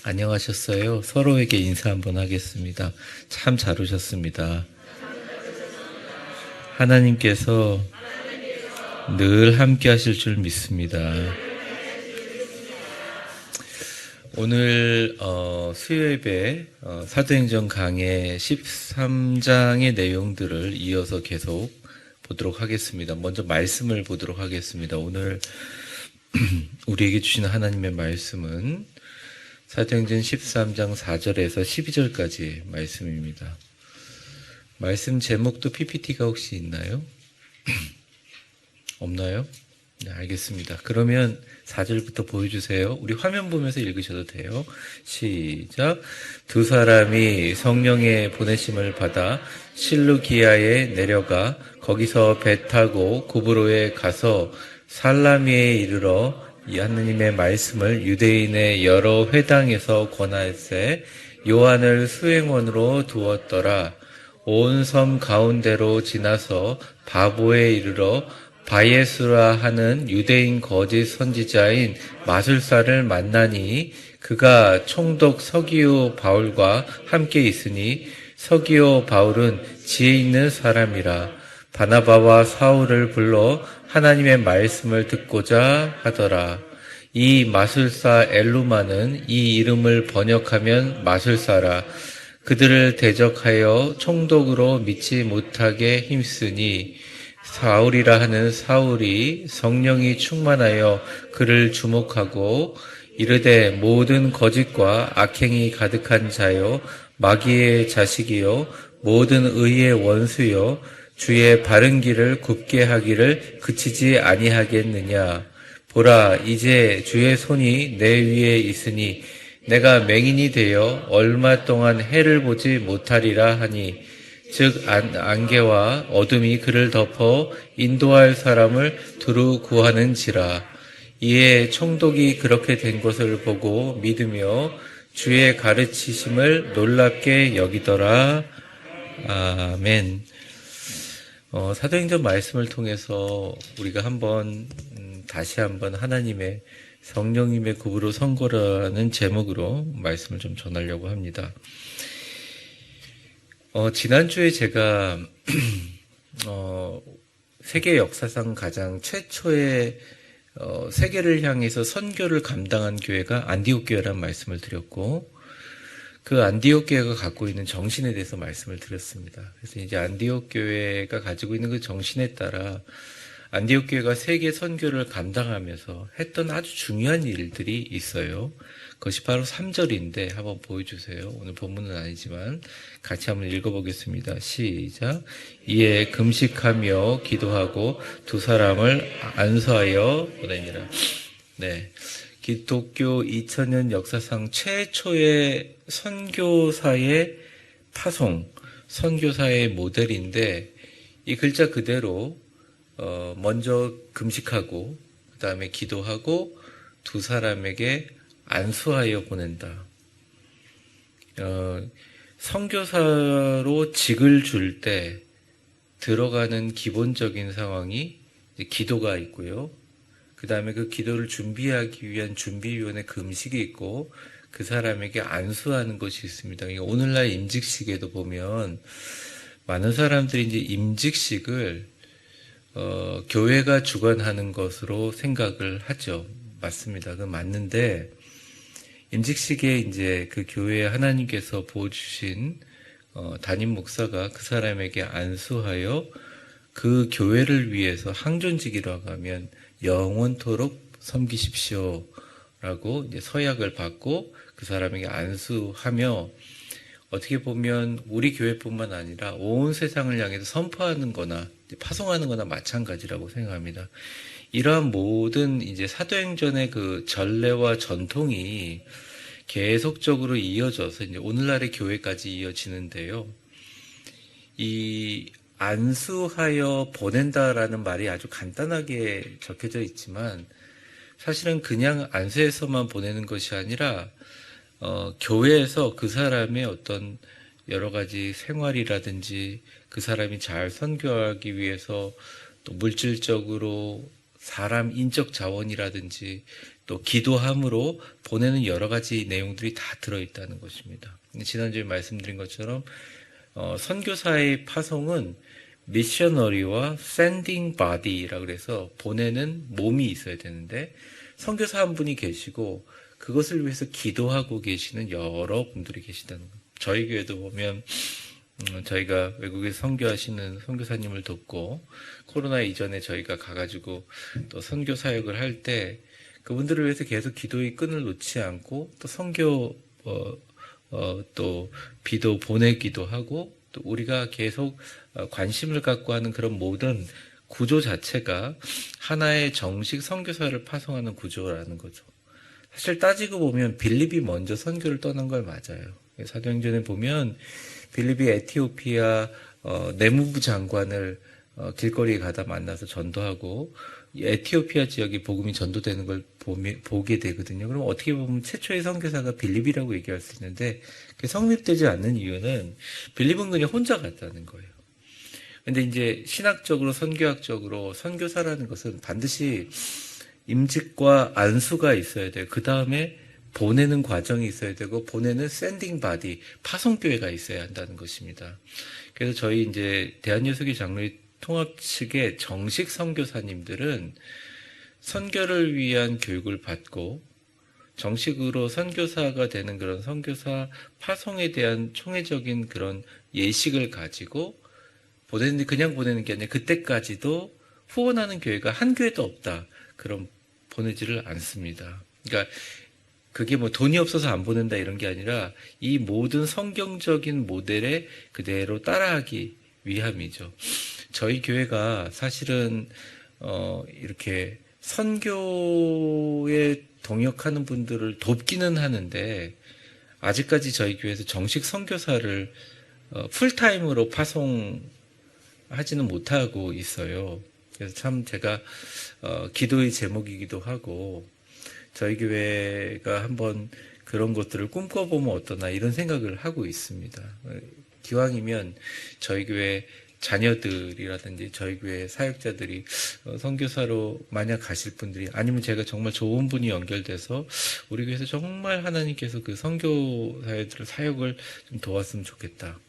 안녕하셨어요? 서로에게 인사 한번 하겠습니다. 참 잘 오셨습니다. 하나님께서 늘 함께 하실 줄 믿습니다. 오늘 수요예배 사도행전 강해 13장의 내용들을 이어서 계속 보도록 하겠습니다. 먼저 말씀을 보도록 하겠습니다. 오늘 우리에게 주신 하나님의 말씀은 사도행전 13장 4절에서 12절까지 말씀입니다. 말씀 제목도 PPT가 혹시 있나요? 없나요? 네, 알겠습니다. 그러면 4절부터 보여주세요. 우리 화면 보면서 읽으셔도 돼요. 시작. 두 사람이 성령의 보내심을 받아 실루기아에 내려가 거기서 배 타고 구브로에 가서 살라미에 이르러 이 하느님의 말씀을 유대인의 여러 회당에서 권하세 요한을 수행원으로 두었더라. 온 섬 가운데로 지나서 바보에 이르러 바예수라 하는 유대인 거짓 선지자인 마술사를 만나니 그가 총독 서기오 바울과 함께 있으니 서기오 바울은 지혜 있는 사람이라. 바나바와 사울을 불러 하나님의 말씀을 듣고자 하더라. 이 마술사 엘루마는 이 이름을 번역하면 마술사라. 그들을 대적하여 총독으로 믿지 못하게 힘쓰니 사울이라 하는 사울이 성령이 충만하여 그를 주목하고 이르되 모든 거짓과 악행이 가득한 자요 마귀의 자식이요 모든 의의 원수요 주의 바른 길을 굽게 하기를 그치지 아니하겠느냐. 보라, 이제 주의 손이 내 위에 있으니 내가 맹인이 되어 얼마 동안 해를 보지 못하리라 하니 즉 안개와 어둠이 그를 덮어 인도할 사람을 두루 구하는지라. 이에 총독이 그렇게 된 것을 보고 믿으며 주의 가르치심을 놀랍게 여기더라. 아멘. 사도행전 말씀을 통해서 우리가 다시 한번 하나님의 성령님의 구브로 선고라는 제목으로 말씀을 좀 전하려고 합니다. 지난주에 제가 세계 역사상 가장 최초의 세계를 향해서 선교를 감당한 교회가 안디옥 교회라는 말씀을 드렸고, 그 안디옥 교회가 갖고 있는 정신에 대해서 말씀을 드렸습니다. 그래서 이제 안디옥 교회가 가지고 있는 그 정신에 따라 안디옥 교회가 세계 선교를 감당하면서 했던 아주 중요한 일들이 있어요. 그것이 바로 3절인데 한번 보여주세요. 오늘 본문은 아니지만 같이 한번 읽어보겠습니다. 시작. 이에 금식하며 기도하고 두 사람을 안수하여 보내니라. 네, 기독교 2000년 역사상 최초의 선교사의 파송, 선교사의 모델인데 이 글자 그대로 먼저 금식하고 그 다음에 기도하고 두 사람에게 안수하여 보낸다. 선교사로 직을 줄 때 들어가는 기본적인 상황이 기도가 있고요. 그 다음에 그 기도를 준비하기 위한 준비위원회 금식이 있고 그 사람에게 안수하는 것이 있습니다. 오늘날 임직식에도 보면 많은 사람들이 이제 임직식을 교회가 주관하는 것으로 생각을 하죠. 맞습니다. 그 맞는데 임직식에 이제 그 교회에 하나님께서 부어주신 담임 목사가 그 사람에게 안수하여 그 교회를 위해서 항존직이라고 하면 영원토록 섬기십시오 라고 이제 서약을 받고 그 사람에게 안수하며 어떻게 보면 우리 교회뿐만 아니라 온 세상을 향해서 선포하는 거나 파송하는 거나 마찬가지라고 생각합니다. 이러한 모든 이제 사도행전의 그 전례와 전통이 계속적으로 이어져서 이제 오늘날의 교회까지 이어지는데요. 이 안수하여 보낸다라는 말이 아주 간단하게 적혀져 있지만 사실은 그냥 안수해서만 보내는 것이 아니라 교회에서 그 사람의 어떤 여러 가지 생활이라든지 그 사람이 잘 선교하기 위해서 또 물질적으로 사람 인적 자원이라든지 또 기도함으로 보내는 여러 가지 내용들이 다 들어있다는 것입니다. 지난주에 말씀드린 것처럼 선교사의 파송은 미셔너리와 샌딩 바디라 그래서 보내는 몸이 있어야 되는데 선교사 한 분이 계시고 그것을 위해서 기도하고 계시는 여러 분들이 계시다는 거예요. 저희 교회도 보면 저희가 외국에서 선교하시는 선교사님을 돕고 코로나 이전에 저희가 가가지고 또 선교 사역을 할 때 그분들을 위해서 계속 기도의 끈을 놓지 않고 또 선교 또 비도 보내기도 하고 또 우리가 계속 관심을 갖고 하는 그런 모든 구조 자체가 하나의 정식 선교사를 파송하는 구조라는 거죠. 사실 따지고 보면 빌립이 먼저 선교를 떠난 걸 맞아요. 사도행전에 보면 빌립이 에티오피아 내무부 장관을 길거리에 가다 만나서 전도하고 에티오피아 지역에 복음이 전도되는 걸 보게 되거든요. 그럼 어떻게 보면 최초의 선교사가 빌립이라고 얘기할 수 있는데 그게 성립되지 않는 이유는 빌립은 그냥 혼자 갔다는 거예요. 근데 이제 신학적으로 선교학적으로 선교사라는 것은 반드시 임직과 안수가 있어야 돼요. 그 다음에 보내는 과정이 있어야 되고 보내는 샌딩 바디, 파송교회가 있어야 한다는 것입니다. 그래서 저희 이제 대한예수교 장로회 통합 측의 정식 선교사님들은 선교를 위한 교육을 받고 정식으로 선교사가 되는 그런 선교사 파송에 대한 총회적인 그런 예식을 가지고 보내는데 그냥 보내는 게 아니라 그때까지도 후원하는 교회가 한 교회도 없다. 그럼 보내지를 않습니다. 그러니까 그게 뭐 돈이 없어서 안 보낸다 이런 게 아니라 이 모든 성경적인 모델에 그대로 따라하기 위함이죠. 저희 교회가 사실은 이렇게 선교에 동역하는 분들을 돕기는 하는데 아직까지 저희 교회에서 정식 선교사를 풀타임으로 파송하지는 못하고 있어요. 그래서 참 제가 기도의 제목이기도 하고 저희 교회가 한번 그런 것들을 꿈꿔보면 어떠나 이런 생각을 하고 있습니다. 기왕이면 저희 교회 자녀들이라든지 저희 교회 사역자들이 선교사로 만약 가실 분들이 아니면 제가 정말 좋은 분이 연결돼서 우리 교회에서 정말 하나님께서 그 선교사들의 사역을 좀 도왔으면 좋겠다.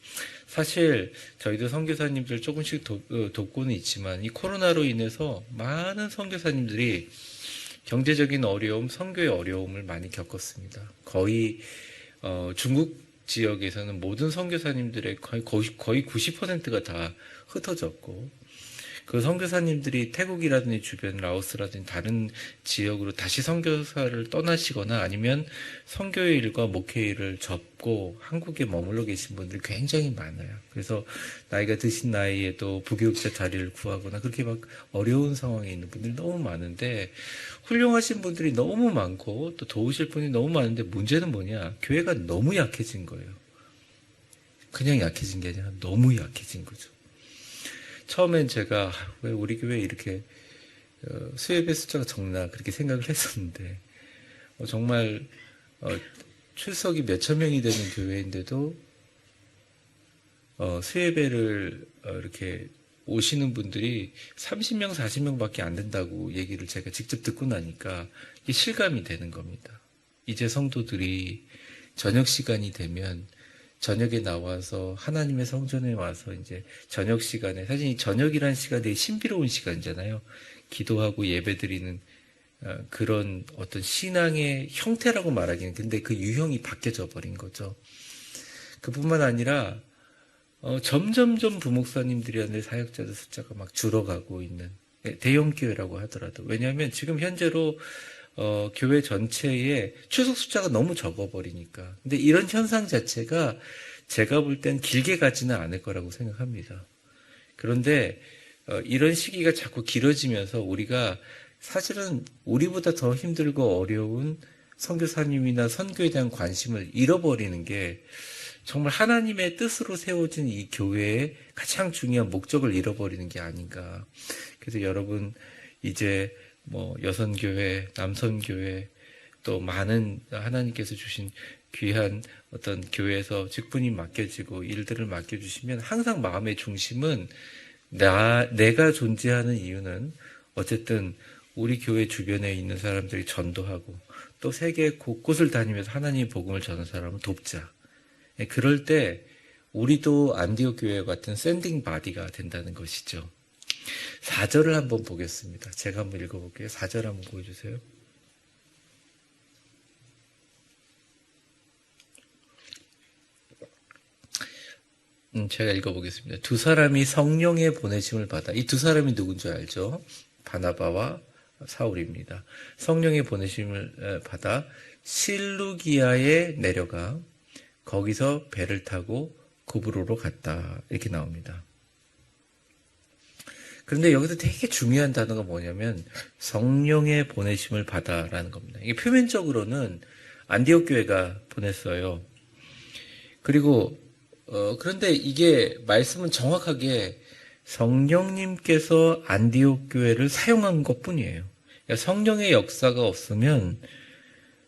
사실 저희도 선교사님들 조금씩 돕고는 있지만 이 코로나로 인해서 많은 선교사님들이 경제적인 어려움, 선교의 어려움을 많이 겪었습니다. 거의 중국 지역에서는 모든 선교사님들의 거의 90%가 다 흩어졌고 그 선교사님들이 태국이라든지 주변 라오스라든지 다른 지역으로 다시 선교사를 떠나시거나 아니면 선교의 일과 목회의 일을 접고 한국에 머물러 계신 분들이 굉장히 많아요. 그래서 나이가 드신 나이에도 부교육자 자리를 구하거나 그렇게 막 어려운 상황에 있는 분들이 너무 많은데 훌륭하신 분들이 너무 많고 또 도우실 분이 너무 많은데 문제는 뭐냐? 교회가 너무 약해진 거예요. 그냥 약해진 게 아니라 너무 약해진 거죠. 처음엔 제가 왜 우리 교회 이렇게 수예배 숫자가 적나 그렇게 생각을 했었는데 정말 출석이 몇천 명이 되는 교회인데도 수예배를 이렇게 오시는 분들이 30명, 40명밖에 안 된다고 얘기를 제가 직접 듣고 나니까 이게 실감이 되는 겁니다. 이제 성도들이 저녁 시간이 되면 저녁에 나와서 하나님의 성전에 와서 이제 저녁 시간에 사실 이 저녁이라는 시간이 되게 신비로운 시간이잖아요. 기도하고 예배드리는 그런 어떤 신앙의 형태라고 말하기는 근데 그 유형이 바뀌어져 버린 거죠. 그뿐만 아니라 점점점 부목사님들이라는 사역자들 숫자가 막 줄어가고 있는 대형 교회라고 하더라도 왜냐하면 지금 현재로 교회 전체의 출석 숫자가 너무 적어버리니까. 근데 이런 현상 자체가 제가 볼 땐 길게 가지는 않을 거라고 생각합니다. 그런데 이런 시기가 자꾸 길어지면서 우리가 사실은 우리보다 더 힘들고 어려운 선교사님이나 선교에 대한 관심을 잃어버리는 게 정말 하나님의 뜻으로 세워진 이 교회의 가장 중요한 목적을 잃어버리는 게 아닌가. 그래서 여러분 이제 뭐 여선교회, 남선교회 또 많은 하나님께서 주신 귀한 어떤 교회에서 직분이 맡겨지고 일들을 맡겨주시면 항상 마음의 중심은 내가 존재하는 이유는 어쨌든 우리 교회 주변에 있는 사람들이 전도하고 또 세계 곳곳을 다니면서 하나님의 복음을 전하는 사람을 돕자. 그럴 때 우리도 안디옥 교회 같은 샌딩 바디가 된다는 것이죠. 4절을 한번 보겠습니다. 제가 한번 읽어볼게요. 4절 한번 보여주세요. 제가 읽어보겠습니다. 두 사람이 성령의 보내심을 받아, 이 두 사람이 누군지 알죠? 바나바와 사울입니다. 성령의 보내심을 받아 실루기아에 내려가 거기서 배를 타고 구브로로 갔다. 이렇게 나옵니다. 그런데 여기서 되게 중요한 단어가 뭐냐면 성령의 보내심을 받아라는 겁니다. 이게 표면적으로는 안디옥 교회가 보냈어요. 그리고 그런데 이게 말씀은 정확하게 성령님께서 안디옥 교회를 사용한 것뿐이에요. 그러니까 성령의 역사가 없으면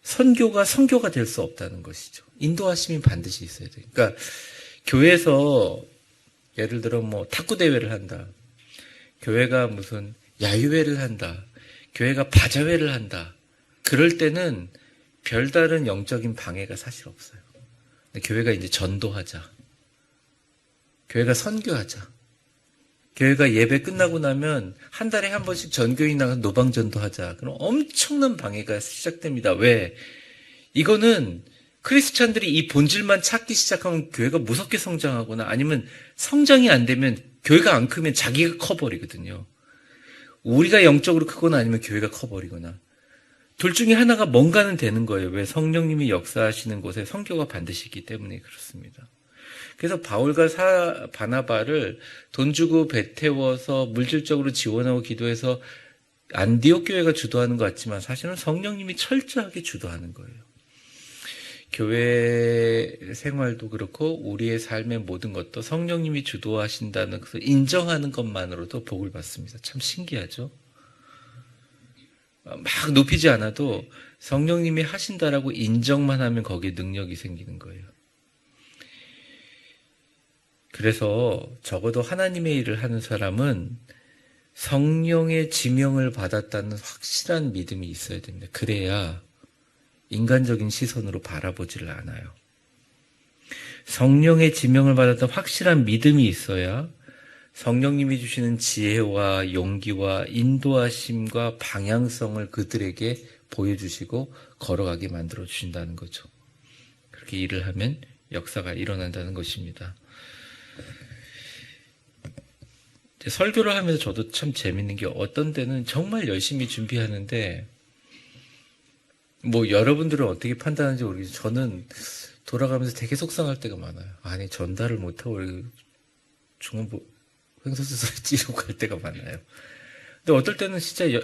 선교가 될 수 없다는 것이죠. 인도하심이 반드시 있어야 돼요. 그러니까 교회에서 예를 들어 뭐 탁구 대회를 한다. 교회가 무슨 야유회를 한다. 교회가 바자회를 한다. 그럴 때는 별다른 영적인 방해가 사실 없어요. 근데 교회가 이제 전도하자. 교회가 선교하자. 교회가 예배 끝나고 나면 한 달에 한 번씩 전교인 나가서 노방전도 하자. 그럼 엄청난 방해가 시작됩니다. 왜? 이거는 크리스찬들이 이 본질만 찾기 시작하면 교회가 무섭게 성장하거나 아니면 성장이 안 되면 교회가 안 크면 자기가 커버리거든요. 우리가 영적으로 크거나 아니면 교회가 커버리거나. 둘 중에 하나가 뭔가는 되는 거예요. 왜? 성령님이 역사하시는 곳에 선교가 반드시 있기 때문에 그렇습니다. 그래서 바울과 바나바를 돈 주고 배 태워서 물질적으로 지원하고 기도해서 안디옥 교회가 주도하는 것 같지만 사실은 성령님이 철저하게 주도하는 거예요. 교회 생활도 그렇고 우리의 삶의 모든 것도 성령님이 주도하신다는 것을 인정하는 것만으로도 복을 받습니다. 참 신기하죠? 막 높이지 않아도 성령님이 하신다라고 인정만 하면 거기에 능력이 생기는 거예요. 그래서 적어도 하나님의 일을 하는 사람은 성령의 지명을 받았다는 확실한 믿음이 있어야 됩니다. 그래야 인간적인 시선으로 바라보지를 않아요. 성령의 지명을 받았던 확실한 믿음이 있어야 성령님이 주시는 지혜와 용기와 인도하심과 방향성을 그들에게 보여주시고 걸어가게 만들어 주신다는 거죠. 그렇게 일을 하면 역사가 일어난다는 것입니다. 설교를 하면서 저도 참 재밌는 게 어떤 때는 정말 열심히 준비하는데 뭐 여러분들은 어떻게 판단하는지 모르겠지만 저는 돌아가면서 되게 속상할 때가 많아요. 아니 전달을 못하고 중원부 횡설수설 찌르고 갈 때가 많아요. 근데 어떨 때는 진짜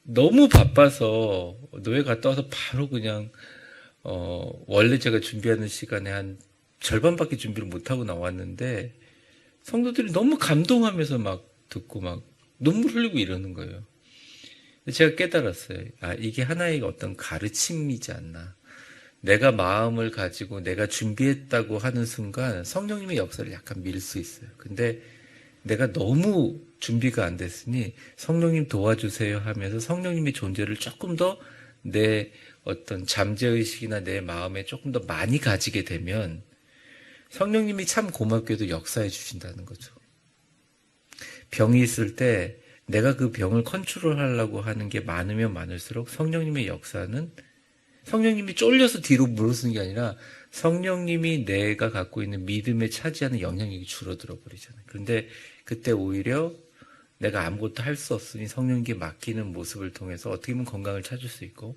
너무 바빠서 노예 갔다 와서 바로 그냥 원래 제가 준비하는 시간에 한 절반밖에 준비를 못하고 나왔는데 성도들이 너무 감동하면서 막 듣고 막 눈물 흘리고 이러는 거예요. 제가 깨달았어요. 아, 이게 하나의 어떤 가르침이지 않나. 내가 마음을 가지고 내가 준비했다고 하는 순간 성령님의 역사를 약간 밀 수 있어요. 근데 내가 너무 준비가 안 됐으니 성령님 도와주세요 하면서 성령님의 존재를 조금 더 내 어떤 잠재의식이나 내 마음에 조금 더 많이 가지게 되면 성령님이 참 고맙게도 역사해 주신다는 거죠. 병이 있을 때 내가 그 병을 컨트롤하려고 하는 게 많으면 많을수록 성령님의 역사는 성령님이 쫄려서 뒤로 물러서는 게 아니라 성령님이 내가 갖고 있는 믿음에 차지하는 영향력이 줄어들어 버리잖아요. 그런데 그때 오히려 내가 아무것도 할 수 없으니 성령님께 맡기는 모습을 통해서 어떻게 보면 건강을 찾을 수 있고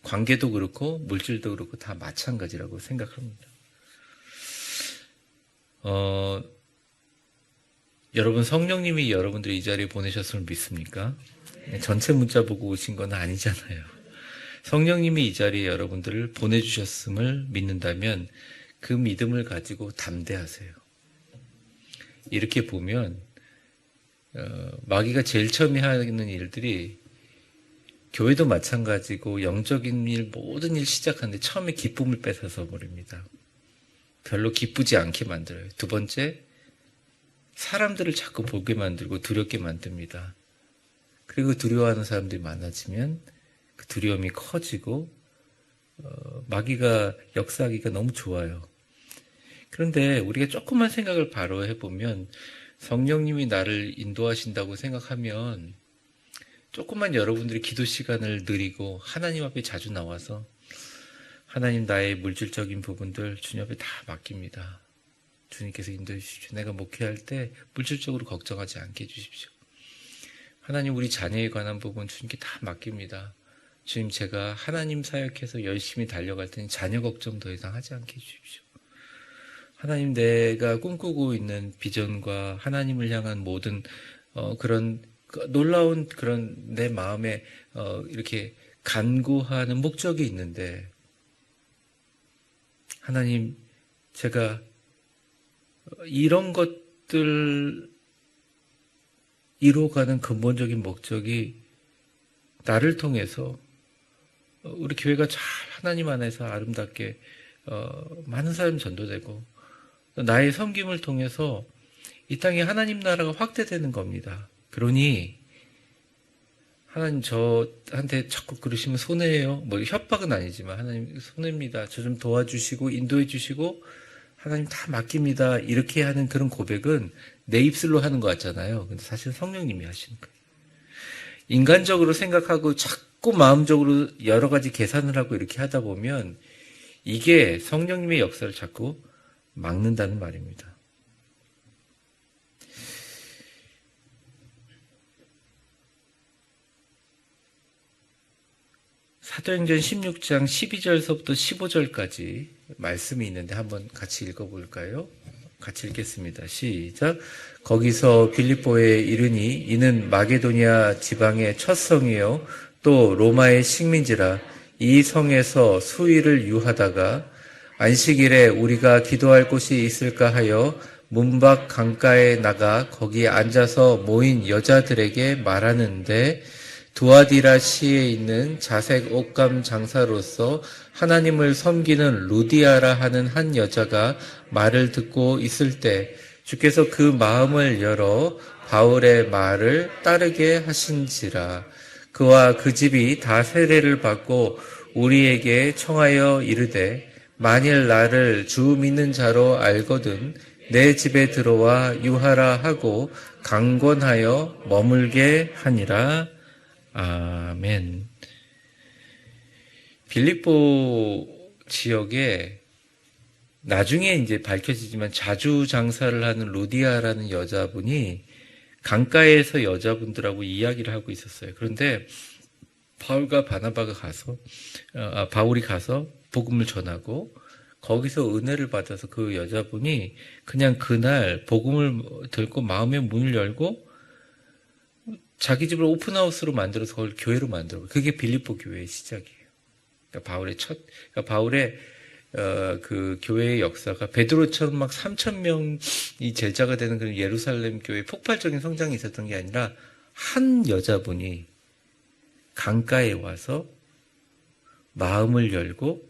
관계도 그렇고 물질도 그렇고 다 마찬가지라고 생각합니다. 여러분 성령님이 여러분들 이 자리에 보내셨음을 믿습니까? 전체 문자 보고 오신 건 아니잖아요. 성령님이 이 자리에 여러분들을 보내주셨음을 믿는다면 그 믿음을 가지고 담대하세요. 이렇게 보면 마귀가 제일 처음에 하는 일들이 교회도 마찬가지고 영적인 일 모든 일 시작하는데 처음에 기쁨을 뺏어서 버립니다. 별로 기쁘지 않게 만들어요. 두 번째, 사람들을 자꾸 보게 만들고 두렵게 만듭니다. 그리고 두려워하는 사람들이 많아지면 그 두려움이 커지고 마귀가 역사하기가 너무 좋아요. 그런데 우리가 조금만 생각을 바로 해보면 성령님이 나를 인도하신다고 생각하면 조금만 여러분들이 기도 시간을 늘리고 하나님 앞에 자주 나와서 하나님, 나의 물질적인 부분들 주님 앞에 다 맡깁니다. 주님께서 인도해 주십시오. 내가 목회할 때 물질적으로 걱정하지 않게 해주십시오. 하나님, 우리 자녀에 관한 부분 주님께 다 맡깁니다. 주님, 제가 하나님 사역해서 열심히 달려갈 테니 자녀 걱정 더 이상 하지 않게 해주십시오. 하나님, 내가 꿈꾸고 있는 비전과 하나님을 향한 모든 그런 놀라운 그런 내 마음에 이렇게 간구하는 목적이 있는데, 하나님, 제가 이런 것들 이루어가는 근본적인 목적이 나를 통해서 우리 교회가 잘 하나님 안에서 아름답게 많은 사람이 전도되고 나의 섬김을 통해서 이 땅에 하나님 나라가 확대되는 겁니다. 그러니 하나님, 저한테 자꾸 그러시면 손해예요. 뭐 협박은 아니지만 하나님 손해입니다. 저 좀 도와주시고 인도해 주시고 하나님 다 맡깁니다. 이렇게 하는 그런 고백은 내 입술로 하는 것 같잖아요. 근데 사실 성령님이 하시는 거예요. 인간적으로 생각하고 자꾸 마음적으로 여러 가지 계산을 하고 이렇게 하다 보면 이게 성령님의 역사를 자꾸 막는다는 말입니다. 사도행전 16장 12절서부터 15절까지 말씀이 있는데 한번 같이 읽어볼까요? 같이 읽겠습니다. 시작. 거기서 빌립보에 이르니 이는 마게도니아 지방의 첫 성이요 또 로마의 식민지라. 이 성에서 수일을 유하다가 안식일에 우리가 기도할 곳이 있을까 하여 문밖 강가에 나가 거기 앉아서 모인 여자들에게 말하는데, 두아디라 시에 있는 자색 옷감 장사로서 하나님을 섬기는 루디아라 하는 한 여자가 말을 듣고 있을 때 주께서 그 마음을 열어 바울의 말을 따르게 하신지라. 그와 그 집이 다 세례를 받고 우리에게 청하여 이르되, 만일 나를 주 믿는 자로 알거든 내 집에 들어와 유하라 하고 강권하여 머물게 하니라. 아멘. 빌립보 지역에 나중에 이제 밝혀지지만 자주 장사를 하는 루디아라는 여자분이 강가에서 여자분들하고 이야기를 하고 있었어요. 그런데 바울이 가서 복음을 전하고 거기서 은혜를 받아서 그 여자분이 그냥 그날 복음을 듣고 마음의 문을 열고 자기 집을 오픈하우스로 만들어서 그걸 교회로 만들어. 그게 빌립보 교회의 시작이에요. 그러니까 바울의 그 교회의 역사가 베드로처럼 막 3,000명이 제자가 되는 그런 예루살렘 교회 폭발적인 성장이 있었던 게 아니라 한 여자분이 강가에 와서 마음을 열고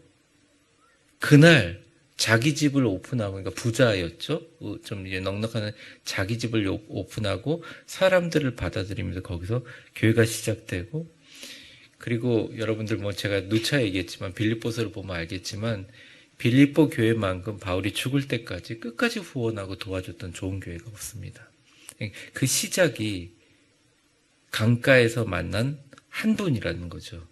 그날 자기 집을 오픈하고, 그러니까 부자였죠. 좀 이제 넉넉한 자기 집을 오픈하고 사람들을 받아들이면서 거기서 교회가 시작되고, 그리고 여러분들 뭐 제가 누차 얘기했지만 빌립보서를 보면 알겠지만 빌립보 교회만큼 바울이 죽을 때까지 끝까지 후원하고 도와줬던 좋은 교회가 없습니다. 그 시작이 강가에서 만난 한 분이라는 거죠.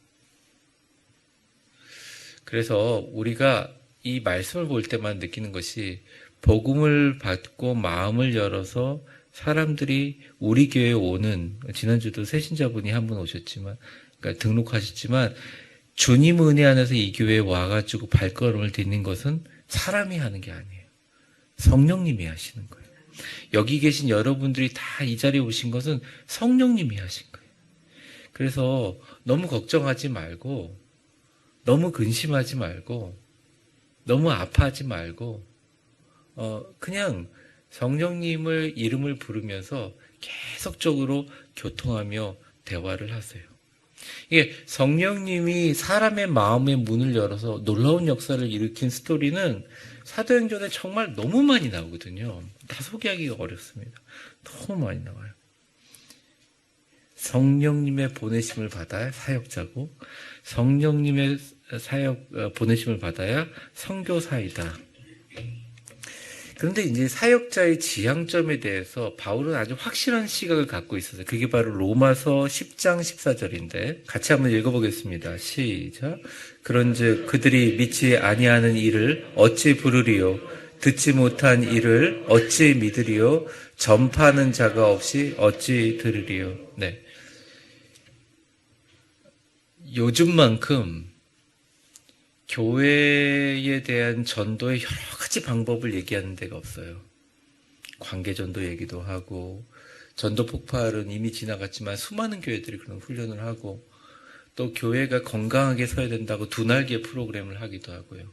그래서 우리가 이 말씀을 볼 때만 느끼는 것이, 복음을 받고 마음을 열어서 사람들이 우리 교회에 오는, 지난주도 새신자분이 한 분 오셨지만, 그러니까 등록하셨지만, 주님 은혜 안에서 이 교회에 와가지고 발걸음을 딛는 것은 사람이 하는 게 아니에요. 성령님이 하시는 거예요. 여기 계신 여러분들이 다 이 자리에 오신 것은 성령님이 하신 거예요. 그래서 너무 걱정하지 말고, 너무 근심하지 말고, 너무 아파하지 말고 그냥 성령님을 이름을 부르면서 계속적으로 교통하며 대화를 하세요. 이게 성령님이 사람의 마음의 문을 열어서 놀라운 역사를 일으킨 스토리는 사도행전에 정말 너무 많이 나오거든요. 다 소개하기가 어렵습니다. 너무 많이 나와요. 성령님의 보내심을 받아야 사역자고 성령님의 보내심을 받아야 선교사이다. 그런데 이제 사역자의 지향점에 대해서 바울은 아주 확실한 시각을 갖고 있었어요. 그게 바로 로마서 10장 14절인데 같이 한번 읽어보겠습니다. 시작. 그런즉 그들이 믿지 아니하는 이를 어찌 부르리요? 듣지 못한 이를 어찌 믿으리요? 전파하는 자가 없이 어찌 들으리요? 네. 요즘만큼 교회에 대한 전도의 여러 가지 방법을 얘기하는 데가 없어요. 관계전도 얘기도 하고, 전도 폭발은 이미 지나갔지만 수많은 교회들이 그런 훈련을 하고, 또 교회가 건강하게 서야 된다고 두 날개 프로그램을 하기도 하고요.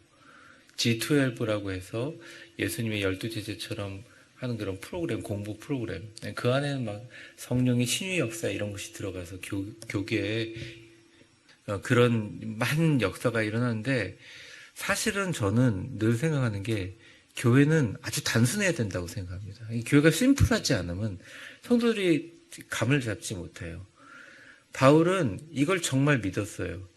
G12라고 해서 예수님의 12제자처럼 하는 그런 프로그램, 공부 프로그램. 그 안에는 막 성령의 신유 역사 이런 것이 들어가서 교계에 그런 많은 역사가 일어나는데, 사실은 저는 늘 생각하는 게 교회는 아주 단순해야 된다고 생각합니다. 교회가 심플하지 않으면 성도들이 감을 잡지 못해요. 바울은 이걸 정말 믿었어요.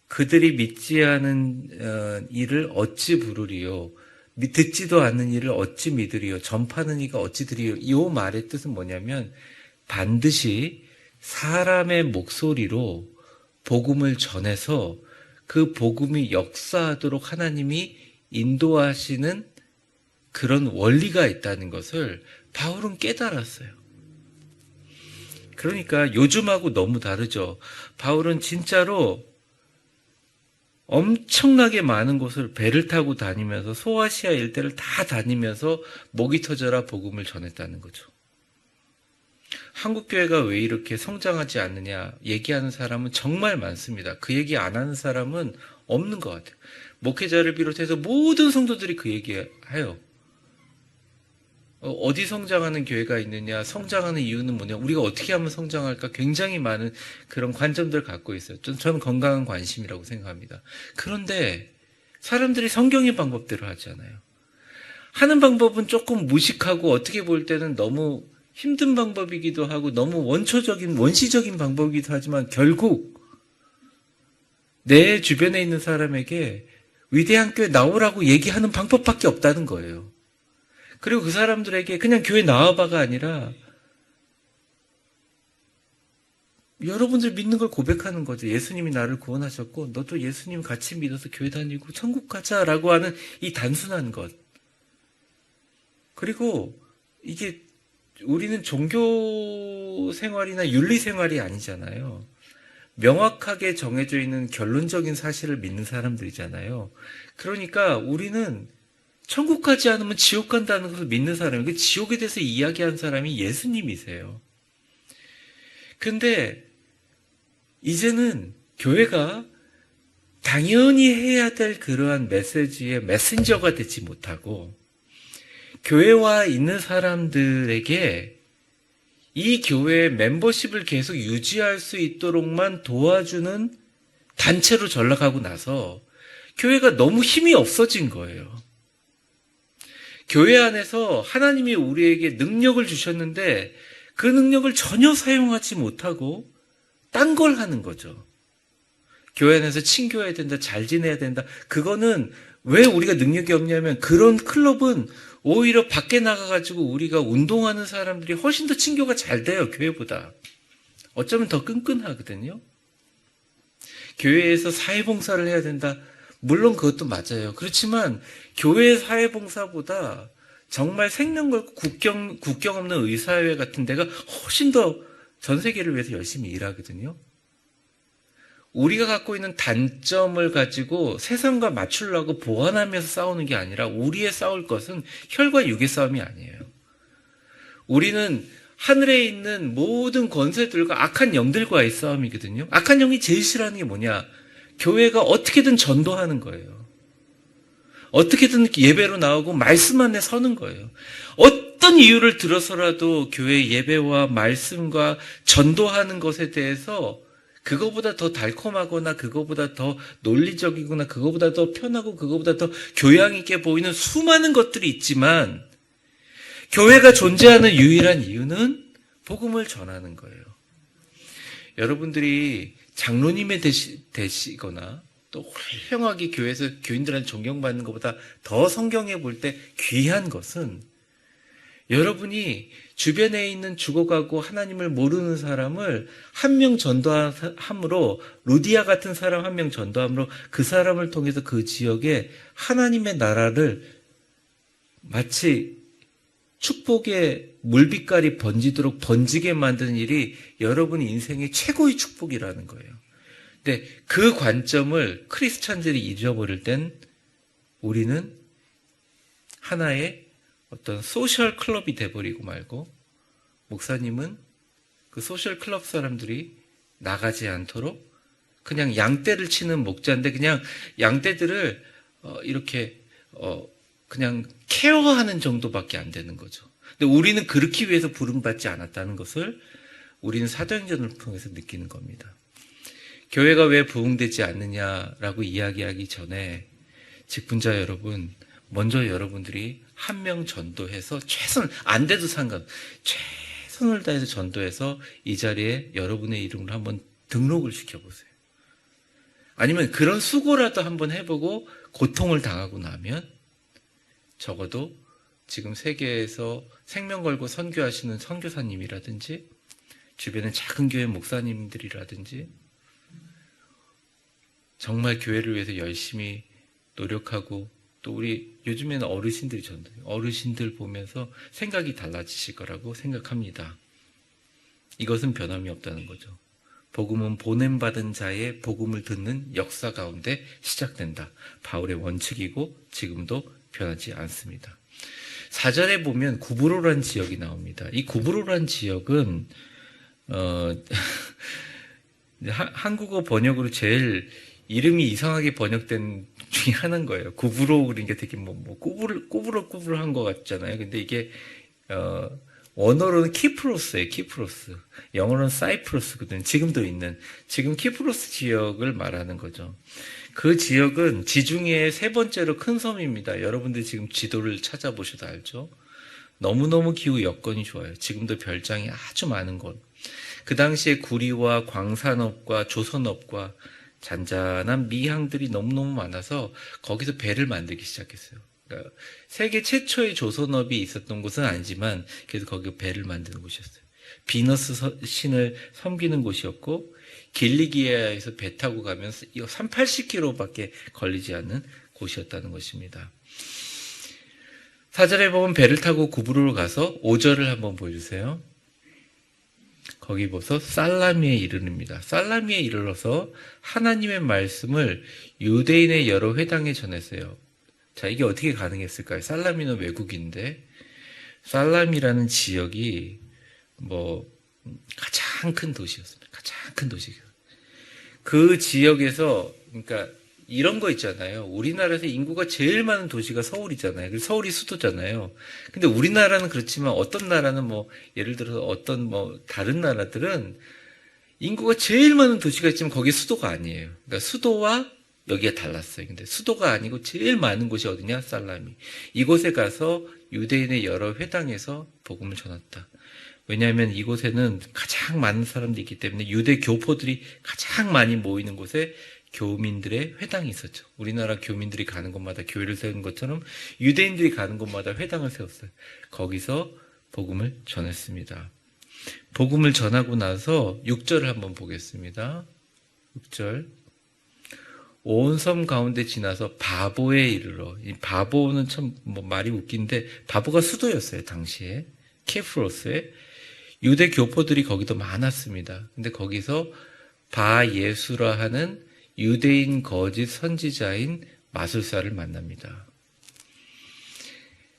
그들이 믿지 않은 일을 어찌 부르리요? 듣지도 않는 일을 어찌 믿으리요? 전파하는 이가 어찌 들으리요? 이 말의 뜻은 뭐냐면 반드시 사람의 목소리로 복음을 전해서 그 복음이 역사하도록 하나님이 인도하시는 그런 원리가 있다는 것을 바울은 깨달았어요. 그러니까 요즘하고 너무 다르죠. 바울은 진짜로 엄청나게 많은 곳을 배를 타고 다니면서 소아시아 일대를 다 다니면서 목이 터져라 복음을 전했다는 거죠. 한국교회가 왜 이렇게 성장하지 않느냐 얘기하는 사람은 정말 많습니다. 그 얘기 안 하는 사람은 없는 것 같아요. 목회자를 비롯해서 모든 성도들이 그 얘기해요. 어디 성장하는 교회가 있느냐, 성장하는 이유는 뭐냐, 우리가 어떻게 하면 성장할까, 굉장히 많은 그런 관점들을 갖고 있어요. 저는 건강한 관심이라고 생각합니다. 그런데 사람들이 성경의 방법대로 하지 않아요. 하는 방법은 조금 무식하고 어떻게 볼 때는 너무 힘든 방법이기도 하고 너무 원시적인 방법이기도 하지만 결국 내 주변에 있는 사람에게 위대한 교회 나오라고 얘기하는 방법밖에 없다는 거예요. 그리고 그 사람들에게 그냥 교회 나와봐가 아니라 여러분들 믿는 걸 고백하는 거죠. 예수님이 나를 구원하셨고 너도 예수님 같이 믿어서 교회 다니고 천국 가자라고 하는 이 단순한 것. 그리고 이게 우리는 종교 생활이나 윤리 생활이 아니잖아요. 명확하게 정해져 있는 결론적인 사실을 믿는 사람들이잖아요. 그러니까 우리는 천국 가지 않으면 지옥 간다는 것을 믿는 사람이에요. 그 지옥에 대해서 이야기한 사람이 예수님이세요. 근데 이제는 교회가 당연히 해야 될 그러한 메시지의 메신저가 되지 못하고 교회와 있는 사람들에게 이 교회의 멤버십을 계속 유지할 수 있도록만 도와주는 단체로 전락하고 나서 교회가 너무 힘이 없어진 거예요. 교회 안에서 하나님이 우리에게 능력을 주셨는데 그 능력을 전혀 사용하지 못하고 딴 걸 하는 거죠. 교회 안에서 친교해야 된다, 잘 지내야 된다. 그거는 왜 우리가 능력이 없냐면 그런 클럽은 오히려 밖에 나가가지고 우리가 운동하는 사람들이 훨씬 더 친교가 잘 돼요, 교회보다. 어쩌면 더 끈끈하거든요. 교회에서 사회봉사를 해야 된다. 물론 그것도 맞아요. 그렇지만 교회 사회봉사보다 정말 생명 걸고 국경 없는 의사회 같은 데가 훨씬 더 전 세계를 위해서 열심히 일하거든요. 우리가 갖고 있는 단점을 가지고 세상과 맞추려고 보완하면서 싸우는 게 아니라 우리의 싸울 것은 혈과 육의 싸움이 아니에요. 우리는 하늘에 있는 모든 권세들과 악한 영들과의 싸움이거든요. 악한 영이 제일 싫어하는 게 뭐냐? 교회가 어떻게든 전도하는 거예요. 어떻게든 예배로 나오고 말씀 안에 서는 거예요. 어떤 이유를 들어서라도 교회 예배와 말씀과 전도하는 것에 대해서 그거보다 더 달콤하거나 그거보다 더 논리적이거나 그거보다 더 편하고 그거보다 더 교양 있게 보이는 수많은 것들이 있지만 교회가 존재하는 유일한 이유는 복음을 전하는 거예요. 여러분들이 장로님이 되시거나 또 훌륭하게 교회에서 교인들한테 존경받는 것보다 더 성경에 볼 때 귀한 것은 여러분이 주변에 있는 죽어가고 하나님을 모르는 사람을 한 명 전도함으로, 루디아 같은 사람 한 명 전도함으로 그 사람을 통해서 그 지역에 하나님의 나라를 마치 축복의 물빛깔이 번지도록 번지게 만드는 일이 여러분 인생의 최고의 축복이라는 거예요. 근데 그 관점을 크리스찬들이 잊어버릴 땐 우리는 하나의 어떤 소셜 클럽이 돼버리고 말고, 목사님은 그 소셜 클럽 사람들이 나가지 않도록 그냥 양떼를 치는 목자인데 그냥 양떼들을 이렇게 그냥 케어하는 정도밖에 안 되는 거죠. 근데 우리는 그렇기 위해서 부름받지 않았다는 것을 우리는 사도행전을 통해서 느끼는 겁니다. 교회가 왜 부흥되지 않느냐라고 이야기하기 전에 직분자 여러분, 먼저 여러분들이 한 명 전도해서 안 돼도 최선을 다해서 전도해서 이 자리에 여러분의 이름을 한번 등록을 시켜보세요. 아니면 그런 수고라도 한번 해보고 고통을 당하고 나면 적어도 지금 세계에서 생명 걸고 선교하시는 선교사님이라든지 주변에 작은 교회 목사님들이라든지 정말 교회를 위해서 열심히 노력하고, 또 우리 요즘에는 어르신들 보면서 생각이 달라지실 거라고 생각합니다. 이것은 변함이 없다는 거죠. 복음은 보냄받은 자의 복음을 듣는 역사 가운데 시작된다. 바울의 원칙이고 지금도 변하지 않습니다. 4절에 보면 구브로란 지역이 나옵니다. 이 구브로란 지역은 한국어 번역으로 제일 이름이 이상하게 번역된 중에 하나인 거예요. 구브로, 그러니까 되게 꾸부러꾸부러한 것 같잖아요. 근데 이게 원어로는 키프로스예요. 키프로스. 영어로는 사이프러스거든요. 지금 키프로스 지역을 말하는 거죠. 그 지역은 지중해의 세 번째로 큰 섬입니다. 여러분들 지금 지도를 찾아보셔도 알죠. 너무너무 기후 여건이 좋아요. 지금도 별장이 아주 많은 곳. 그 당시에 구리와 광산업과 조선업과 잔잔한 미항들이 너무너무 많아서 거기서 배를 만들기 시작했어요. 그러니까 세계 최초의 조선업이 있었던 곳은 아니지만 그래도 거기 배를 만드는 곳이었어요. 비너스 신을 섬기는 곳이었고, 길리기아에서 배 타고 가면 80km밖에 걸리지 않는 곳이었다는 것입니다. 4절에 보면 배를 타고 구브로로 가서 5절을 한번 보여주세요. 거기 보서 살라미에 이르릅니다. 살라미에 이르러서 하나님의 말씀을 유대인의 여러 회당에 전했어요. 자, 이게 어떻게 가능했을까요? 살라미는 외국인데, 살라미라는 지역이 가장 큰 도시였습니다. 가장 큰 도시였어요. 그 지역에서, 그러니까 이런 거 있잖아요. 우리나라에서 인구가 제일 많은 도시가 서울이잖아요. 그래서 서울이 수도잖아요. 근데 우리나라는 그렇지만 어떤 나라는 예를 들어서 다른 나라들은 인구가 제일 많은 도시가 있지만 거기 수도가 아니에요. 그러니까 수도와 여기가 달랐어요. 근데 수도가 아니고 제일 많은 곳이 어디냐? 살라미. 이곳에 가서 유대인의 여러 회당에서 복음을 전했다. 왜냐하면 이곳에는 가장 많은 사람들이 있기 때문에 유대 교포들이 가장 많이 모이는 곳에 교민들의 회당이 있었죠. 우리나라 교민들이 가는 곳마다 교회를 세우는 것처럼 유대인들이 가는 곳마다 회당을 세웠어요. 거기서 복음을 전했습니다. 복음을 전하고 나서 6절을 한번 보겠습니다. 6절. 온 섬 가운데 지나서 바보에 이르러. 이 바보는 참 말이 웃긴데 바보가 수도였어요. 당시에. 케프로스에. 유대 교포들이 거기도 많았습니다. 근데 거기서 바예수라 하는 유대인 거짓 선지자인 마술사를 만납니다.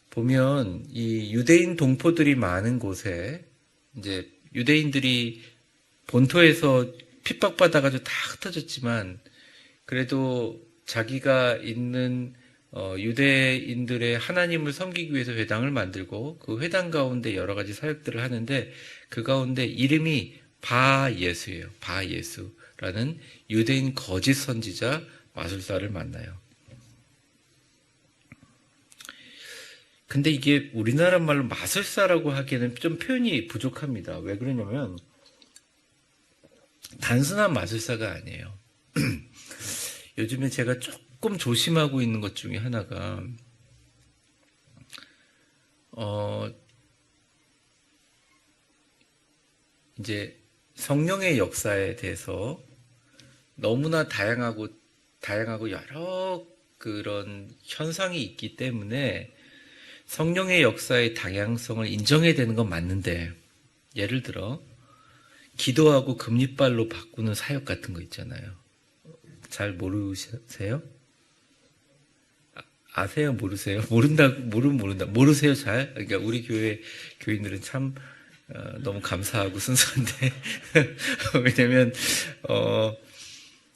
보면 이 유대인 동포들이 많은 곳에 이제 유대인들이 본토에서 핍박받아가지고 다 흩어졌지만 그래도 자기가 있는 유대인들의 하나님을 섬기기 위해서 회당을 만들고 그 회당 가운데 여러 가지 사역들을 하는데 그 가운데 이름이 바예수예요. 바예수라는 유대인 거짓 선지자 마술사를 만나요. 근데 이게 우리나라 말로 마술사라고 하기에는 좀 표현이 부족합니다. 왜 그러냐면 단순한 마술사가 아니에요. 요즘에 제가 조금 조심하고 있는 것 중에 하나가 이제 성령의 역사에 대해서 너무나 다양하고 여러 그런 현상이 있기 때문에 성령의 역사의 다양성을 인정해야 되는 건 맞는데, 예를 들어 기도하고 금리빨로 바꾸는 사역 같은 거 있잖아요. 잘 모르세요? 아세요? 모르세요? 모르세요? 잘? 그러니까 우리 교회 교인들은 참 너무 감사하고 순수한데 왜냐면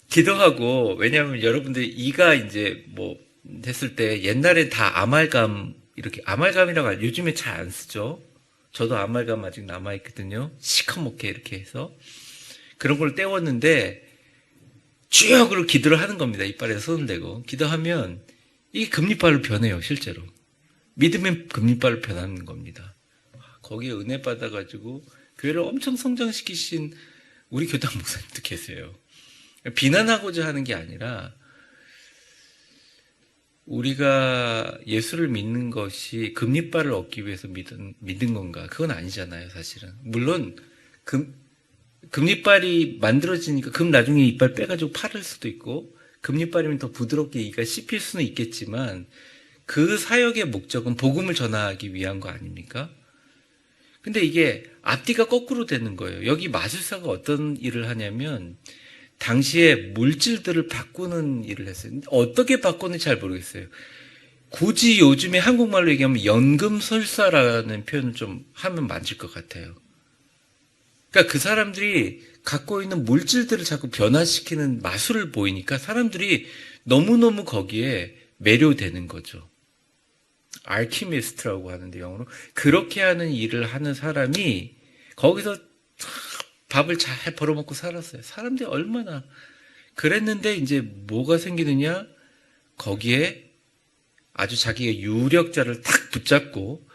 기도하고, 왜냐하면 여러분들 이가 이제 뭐 됐을 때 옛날에 다 이렇게 아말감이라고 요즘에 잘 안 쓰죠. 저도 아말감 아직 남아있거든요. 시커멓게 이렇게 해서 그런 걸 떼웠는데 쭉 기도를 하는 겁니다. 이빨에 손을 대고 기도하면 이게 금리빨로 변해요. 실제로 믿음의 금리빨로 변하는 겁니다. 거기에 은혜 받아가지고 교회를 엄청 성장시키신 우리 교당 목사님도 계세요. 비난하고자 하는 게 아니라 우리가 예수를 믿는 것이 금리빨을 얻기 위해서 믿은 건가? 그건 아니잖아요, 사실은. 물론 금리빨이 만들어지니까 금 나중에 이빨 빼가지고 팔을 수도 있고, 금리빨이면 더 부드럽게 이가 씹힐 수는 있겠지만 그 사역의 목적은 복음을 전하기 위한 거 아닙니까? 근데 이게 앞뒤가 거꾸로 되는 거예요. 여기 마술사가 어떤 일을 하냐면 당시에 물질들을 바꾸는 일을 했어요. 어떻게 바꾸는지 잘 모르겠어요. 굳이 요즘에 한국말로 얘기하면 연금술사라는 표현을 좀 하면 맞을 것 같아요. 그러니까 그 사람들이 갖고 있는 물질들을 자꾸 변화시키는 마술을 보이니까 사람들이 너무너무 거기에 매료되는 거죠. 알키미스트라고 하는데 영어로. 그렇게 하는 일을 하는 사람이 거기서 밥을 잘 벌어먹고 살았어요. 사람들이 얼마나 그랬는데 이제 뭐가 생기느냐, 거기에 아주 자기의 유력자를 탁 붙잡고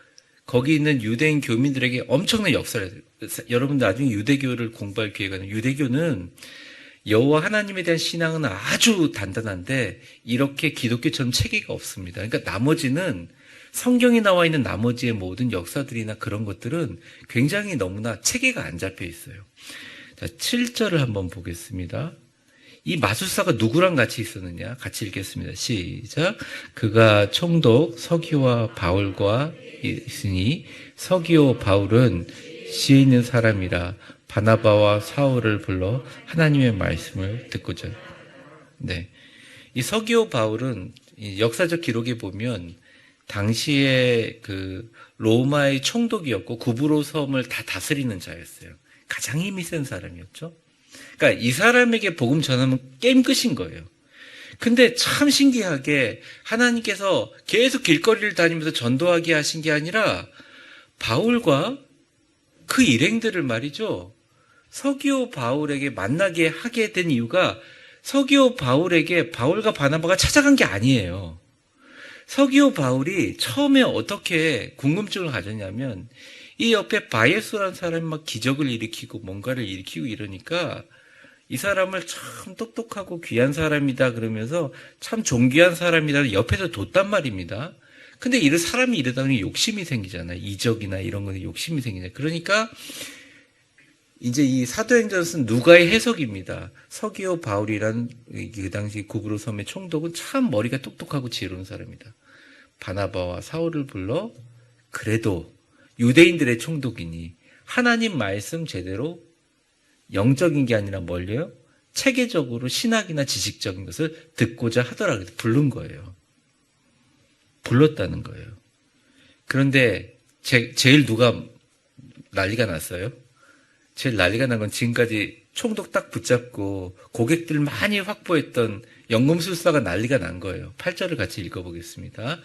거기 있는 유대인 교민들에게 엄청난 역사를 해요. 여러분들 나중에 유대교를 공부할 기회가 있는, 유대교는 여호와 하나님에 대한 신앙은 아주 단단한데 이렇게 기독교처럼 체계가 없습니다. 그러니까 나머지는 성경에 나와 있는 나머지의 모든 역사들이나 그런 것들은 굉장히 너무나 체계가 안 잡혀 있어요. 자, 7절을 한번 보겠습니다. 이 마술사가 누구랑 같이 있었느냐? 같이 읽겠습니다. 시작. 그가 총독 서기와 바울과 있으니 서기오 바울은 시에 있는 사람이라 바나바와 사울을 불러 하나님의 말씀을 듣고자. 네. 이 서기오 바울은 이 역사적 기록에 보면 당시에 그 로마의 총독이었고 구브로 섬을 다 다스리는 자였어요. 가장 힘이 센 사람이었죠. 그러니까 이 사람에게 복음 전하면 게임 끝인 거예요. 근데 참 신기하게 하나님께서 계속 길거리를 다니면서 전도하게 하신 게 아니라 바울과 그 일행들을 말이죠. 서기오 바울에게 만나게 하게 된 이유가 서기오 바울에게 바울과 바나바가 찾아간 게 아니에요. 서기오 바울이 처음에 어떻게 궁금증을 가졌냐면 이 옆에 바예수라는 사람이 막 기적을 일으키고 뭔가를 일으키고 이러니까 이 사람을 참 똑똑하고 귀한 사람이다 그러면서 참 존귀한 사람이다 옆에서 뒀단 말입니다. 근데 사람이 이러다 보니 욕심이 생기잖아요. 이적이나 이런 거에 욕심이 생기잖아요. 그러니까 이제 이 사도행전을 쓴 누가의 해석입니다. 서기오 바울이란 그 당시 구브로 섬의 총독은 참 머리가 똑똑하고 지혜로운 사람이다. 바나바와 사울을 불러 그래도 유대인들의 총독이니 하나님 말씀 제대로 영적인 게 아니라 뭘요? 체계적으로 신학이나 지식적인 것을 듣고자 하더라. 그래서 부른 거예요. 불렀다는 거예요. 그런데 제일 누가 난리가 났어요? 제일 난리가 난 건 지금까지 총독 딱 붙잡고 고객들 많이 확보했던 연금술사가 난리가 난 거예요. 8절을 같이 읽어보겠습니다.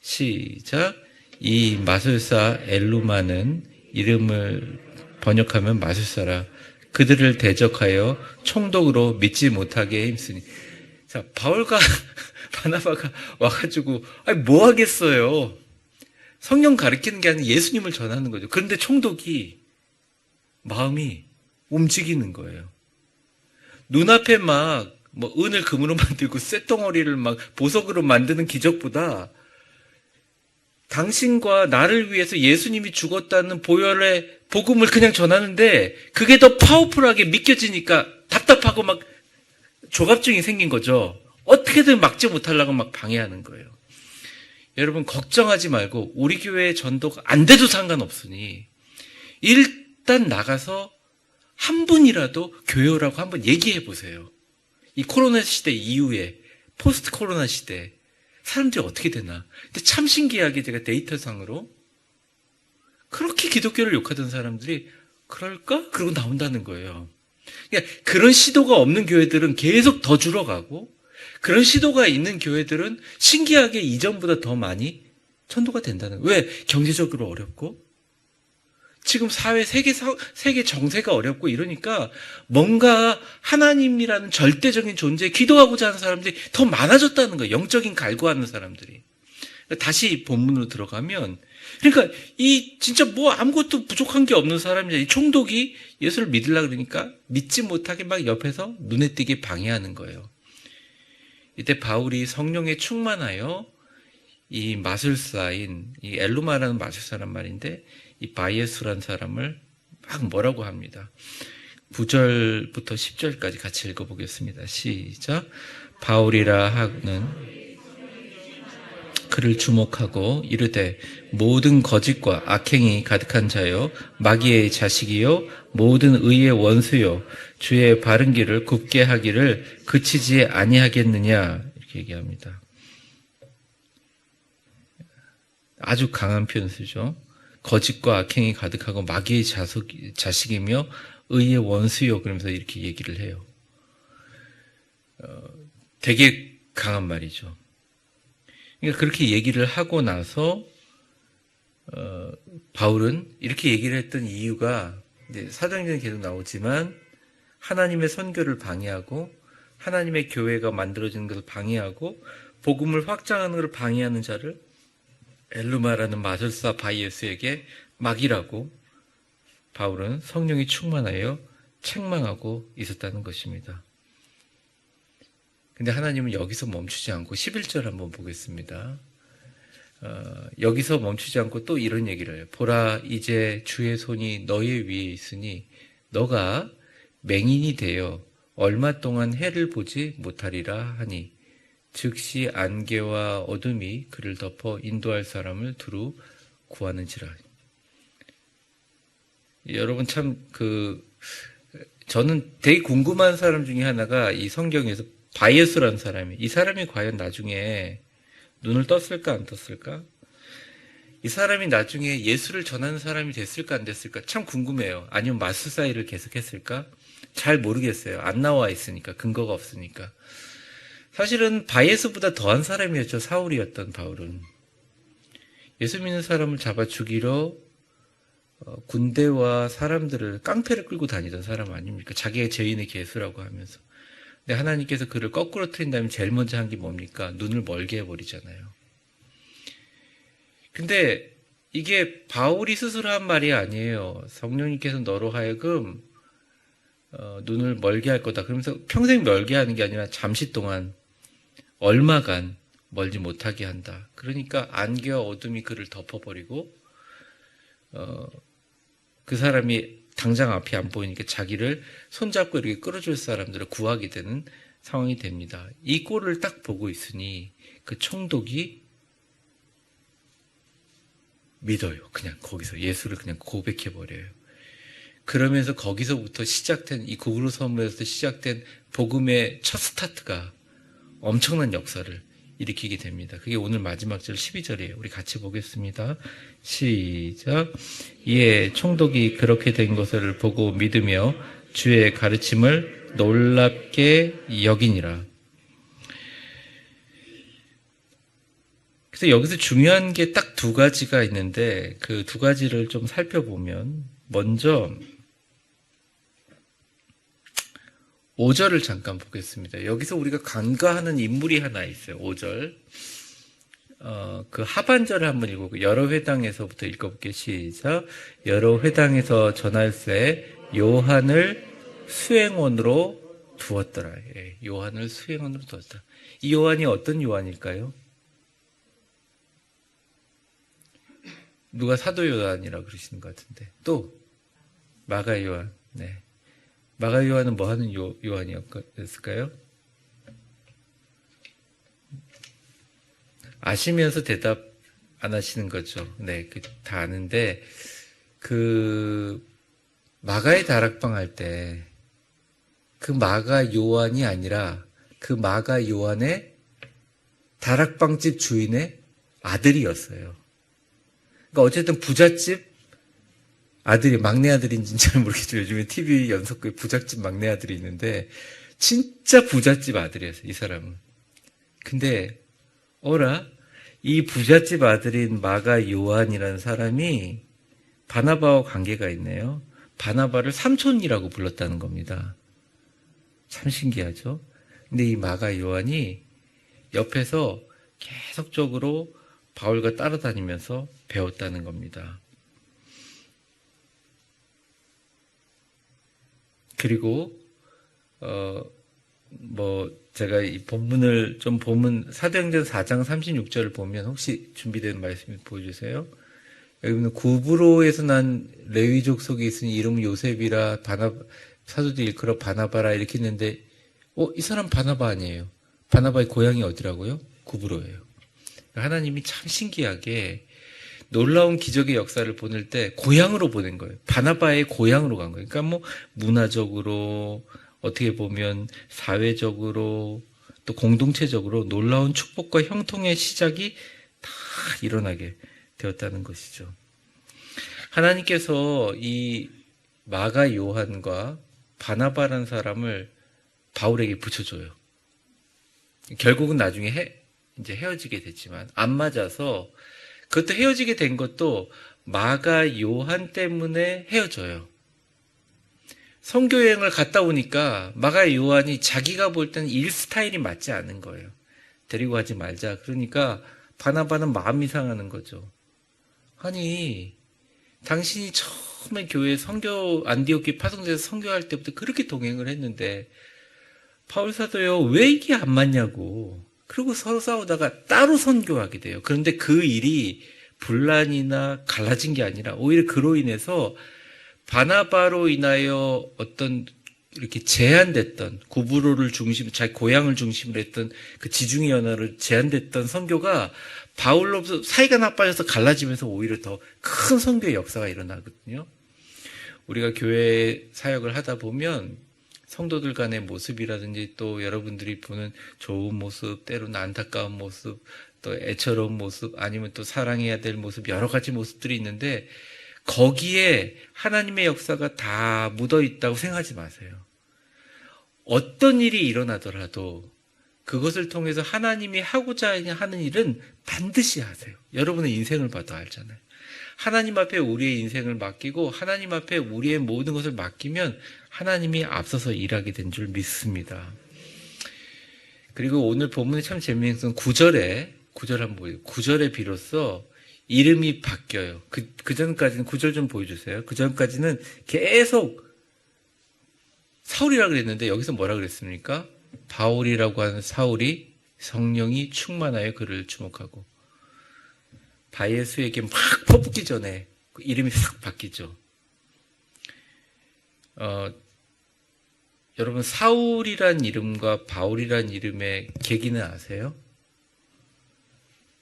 시작. 이 마술사 엘루마는 이름을 번역하면 마술사라. 그들을 대적하여 총독으로 믿지 못하게 힘쓰니. 자, 바울과 바나바가 와가지고 뭐 하겠어요. 성령 가르치는 게 아니라 예수님을 전하는 거죠. 그런데 총독이 마음이 움직이는 거예요. 눈앞에 막 뭐 은을 금으로 만들고 쇳덩어리를 막 보석으로 만드는 기적보다 당신과 나를 위해서 예수님이 죽었다는 보혈의 복음을 그냥 전하는데 그게 더 파워풀하게 믿겨지니까 답답하고 막 조갑증이 생긴 거죠. 어떻게든 막지 못하려고 막 방해하는 거예요. 여러분 걱정하지 말고 우리 교회의 전도가 안 돼도 상관없으니 일단 나가서 한 분이라도 교회 오라고 한번 얘기해 보세요. 이 코로나 시대 이후에 포스트 코로나 시대 사람들이 어떻게 되나. 근데 참 신기하게 제가 데이터상으로 그렇게 기독교를 욕하던 사람들이 그럴까? 그러고 나온다는 거예요. 그러니까 그런 시도가 없는 교회들은 계속 더 줄어가고 그런 시도가 있는 교회들은 신기하게 이전보다 더 많이 전도가 된다는 거예요. 왜? 경제적으로 어렵고 지금 사회 세계 정세가 어렵고 이러니까 뭔가 하나님이라는 절대적인 존재에 기도하고자 하는 사람들이 더 많아졌다는 거예요. 영적인 갈구하는 사람들이. 다시 본문으로 들어가면 그러니까 이 진짜 뭐 아무것도 부족한 게 없는 사람이 이 총독이 예수를 믿으려고 그러니까 믿지 못하게 막 옆에서 눈에 띄게 방해하는 거예요. 이때 바울이 성령에 충만하여 이 마술사인 이 엘루마라는 마술사란 말인데 이 바이에스라는 사람을 막 뭐라고 합니다. 9절부터 10절까지 같이 읽어보겠습니다. 시작. 바울이라 하는 그를 주목하고 이르되 모든 거짓과 악행이 가득한 자요 마귀의 자식이요 모든 의의 원수요 주의 바른 길을 굽게 하기를 그치지 아니하겠느냐 이렇게 얘기합니다. 아주 강한 표현 쓰죠. 거짓과 악행이 가득하고 마귀의 자식이며 의의 원수요 그러면서 이렇게 얘기를 해요. 되게 강한 말이죠. 그러니까 그렇게 얘기를 하고 나서 바울은 이렇게 얘기를 했던 이유가 이제 사도행전에 계속 나오지만 하나님의 선교를 방해하고 하나님의 교회가 만들어지는 것을 방해하고 복음을 확장하는 것을 방해하는 자를 엘루마라는 마술사 바이에스에게 마귀라고 바울은 성령이 충만하여 책망하고 있었다는 것입니다. 근데 하나님은 여기서 멈추지 않고 11절 한번 보겠습니다. 여기서 멈추지 않고 또 이런 얘기를 해요. 보라 이제 주의 손이 너의 위에 있으니 너가 맹인이 되어 얼마 동안 해를 보지 못하리라 하니 즉시 안개와 어둠이 그를 덮어 인도할 사람을 두루 구하는지라. 여러분 참 저는 되게 궁금한 사람 중에 하나가 이 성경에서 바이에스라는 사람이 이 사람이 과연 나중에 눈을 떴을까 안 떴을까? 이 사람이 나중에 예수를 전하는 사람이 됐을까 안 됐을까? 참 궁금해요. 아니면 마술사 일을 계속했을까? 잘 모르겠어요. 안 나와 있으니까 근거가 없으니까. 사실은 바이에스보다 더한 사람이었죠. 사울이었던 바울은. 예수 믿는 사람을 잡아 죽이러 군대와 사람들을 깡패를 끌고 다니던 사람 아닙니까? 자기의 죄인의 개수라고 하면서. 근데 하나님께서 그를 거꾸로 트린다면 제일 먼저 한 게 뭡니까? 눈을 멀게 해버리잖아요. 근데 이게 바울이 스스로 한 말이 아니에요. 성령님께서 너로 하여금 눈을 멀게 할 거다. 그러면서 평생 멀게 하는 게 아니라 잠시 동안 얼마간 멀지 못하게 한다. 그러니까 안개와 어둠이 그를 덮어버리고 그 사람이 당장 앞이 안 보이니까 자기를 손잡고 이렇게 끌어줄 사람들을 구하게 되는 상황이 됩니다. 이 꼴을 딱 보고 있으니 그 총독이 믿어요. 그냥 거기서 예수를 그냥 고백해버려요. 그러면서 거기서부터 시작된 이 구그로 선물에서 시작된 복음의 첫 스타트가 엄청난 역사를 일으키게 됩니다. 그게 오늘 마지막 절 12절이에요. 우리 같이 보겠습니다. 시작. 이에 총독이 그렇게 된 것을 보고 믿으며 주의 가르침을 놀랍게 여기니라. 그래서 여기서 중요한 게 딱 두 가지가 있는데 그 두 가지를 좀 살펴보면 먼저 5절을 잠깐 보겠습니다. 여기서 우리가 간과하는 인물이 하나 있어요. 5절. 그 하반절을 한번 읽어볼게요. 여러 회당에서부터 읽어볼게요. 시작. 여러 회당에서 전할세 요한을 수행원으로 두었더라. 예, 요한을 수행원으로 두었다. 이 요한이 어떤 요한일까요? 누가 사도 요한이라고 그러시는 것 같은데. 또 마가 요한. 네. 마가 요한은 뭐 하는 요한이었을까요? 아시면서 대답 안 하시는 거죠. 네, 다 아는데 마가의 다락방 할 때 그 마가 요한이 아니라 그 마가 요한의 다락방집 주인의 아들이었어요. 그러니까 어쨌든 부잣집 아들이, 막내 아들인지는 잘 모르겠지만 요즘에 TV 연속극에 부잣집 막내 아들이 있는데 진짜 부잣집 아들이었어요, 이 사람은. 근데 이 부잣집 아들인 마가 요한이라는 사람이 바나바와 관계가 있네요. 바나바를 삼촌이라고 불렀다는 겁니다. 참 신기하죠? 근데 이 마가 요한이 옆에서 계속적으로 바울과 따라다니면서 배웠다는 겁니다. 그리고 제가 이 본문을 좀 보면 사도행전 4장 36절을 보면 혹시 준비된 말씀 보여주세요. 여기는 구브로에서 난 레위족 속에 있으니 이름은 요셉이라 사도들 일컬어 바나바라 이렇게 했는데 이 사람 바나바 아니에요. 바나바의 고향이 어디라고요? 구브로예요. 하나님이 참 신기하게 놀라운 기적의 역사를 보낼 때 고향으로 보낸 거예요. 바나바의 고향으로 간 거예요. 그러니까 뭐 문화적으로 어떻게 보면 사회적으로 또 공동체적으로 놀라운 축복과 형통의 시작이 다 일어나게 되었다는 것이죠. 하나님께서 이 마가 요한과 바나바라는 사람을 바울에게 붙여줘요. 결국은 나중에 이제 헤어지게 됐지만 안 맞아서 그것도 헤어지게 된 것도 마가 요한 때문에 헤어져요. 선교여행을 갔다 오니까 마가 요한이 자기가 볼 때는 일 스타일이 맞지 않은 거예요. 데리고 가지 말자. 그러니까 바나바는 마음이 상하는 거죠. 아니, 당신이 처음에 교회 안디옥 파송제에서 선교할 때부터 그렇게 동행을 했는데 바울 사도요, 왜 이게 안 맞냐고. 그리고 서로 싸우다가 따로 선교하게 돼요. 그런데 그 일이 분란이나 갈라진 게 아니라 오히려 그로 인해서 바나바로 인하여 어떤 이렇게 제한됐던 구브로를 자기 고향을 중심으로 했던 그 지중해 연화를 제한됐던 선교가 바울로부터 사이가 나빠져서 갈라지면서 오히려 더 큰 선교의 역사가 일어나거든요. 우리가 교회 사역을 하다 보면 성도들 간의 모습이라든지 또 여러분들이 보는 좋은 모습, 때로는 안타까운 모습, 또 애처로운 모습, 아니면 또 사랑해야 될 모습, 여러 가지 모습들이 있는데 거기에 하나님의 역사가 다 묻어 있다고 생각하지 마세요. 어떤 일이 일어나더라도 그것을 통해서 하나님이 하고자 하는 일은 반드시 하세요. 여러분의 인생을 봐도 알잖아요. 하나님 앞에 우리의 인생을 맡기고 하나님 앞에 우리의 모든 것을 맡기면 하나님이 앞서서 일하게 된 줄 믿습니다. 그리고 오늘 본문이 참 재미있는 건 9절 한번 보여요. 9절에 비로소 이름이 바뀌어요. 그 전까지는 9절 좀 보여주세요. 그 전까지는 계속 사울이라고 그랬는데 여기서 뭐라 그랬습니까? 바울이라고 하는 사울이 성령이 충만하여 그를 주목하고 바예수에게 막 퍼붓기 전에 그 이름이 싹 바뀌죠. 여러분 사울이란 이름과 바울이란 이름의 계기는 아세요?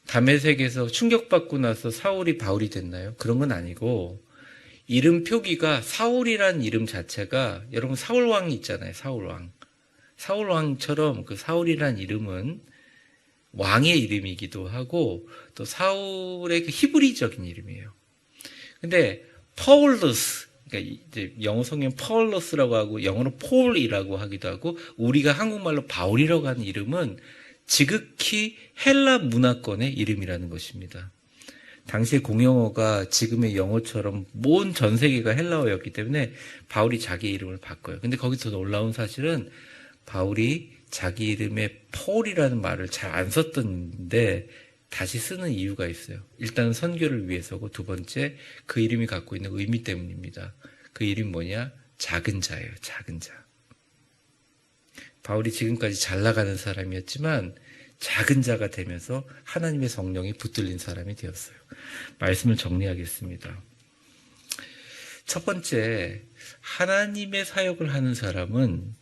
다메섹에서 충격받고 나서 사울이 바울이 됐나요? 그런 건 아니고 이름 표기가 사울이란 이름 자체가 여러분 사울왕이 있잖아요. 사울왕처럼 그 사울이란 이름은 왕의 이름이기도 하고 또 사울의 그 히브리적인 이름이에요. 근데 파울러스, 그러니까 이제 영어 성경 파울러스라고 하고 영어로 폴이라고 하기도 하고 우리가 한국말로 바울이라고 하는 이름은 지극히 헬라 문화권의 이름이라는 것입니다. 당시의 공용어가 지금의 영어처럼 온 전 세계가 헬라어였기 때문에 바울이 자기 이름을 바꿔요. 근데 거기서 놀라운 사실은 바울이 자기 이름에 폴이라는 말을 잘 안 썼던데 다시 쓰는 이유가 있어요. 일단 선교를 위해서고 두 번째 그 이름이 갖고 있는 의미 때문입니다. 그 이름이 뭐냐? 작은 자예요. 작은 자. 바울이 지금까지 잘 나가는 사람이었지만 작은 자가 되면서 하나님의 성령이 붙들린 사람이 되었어요. 말씀을 정리하겠습니다. 첫 번째, 하나님의 사역을 하는 사람은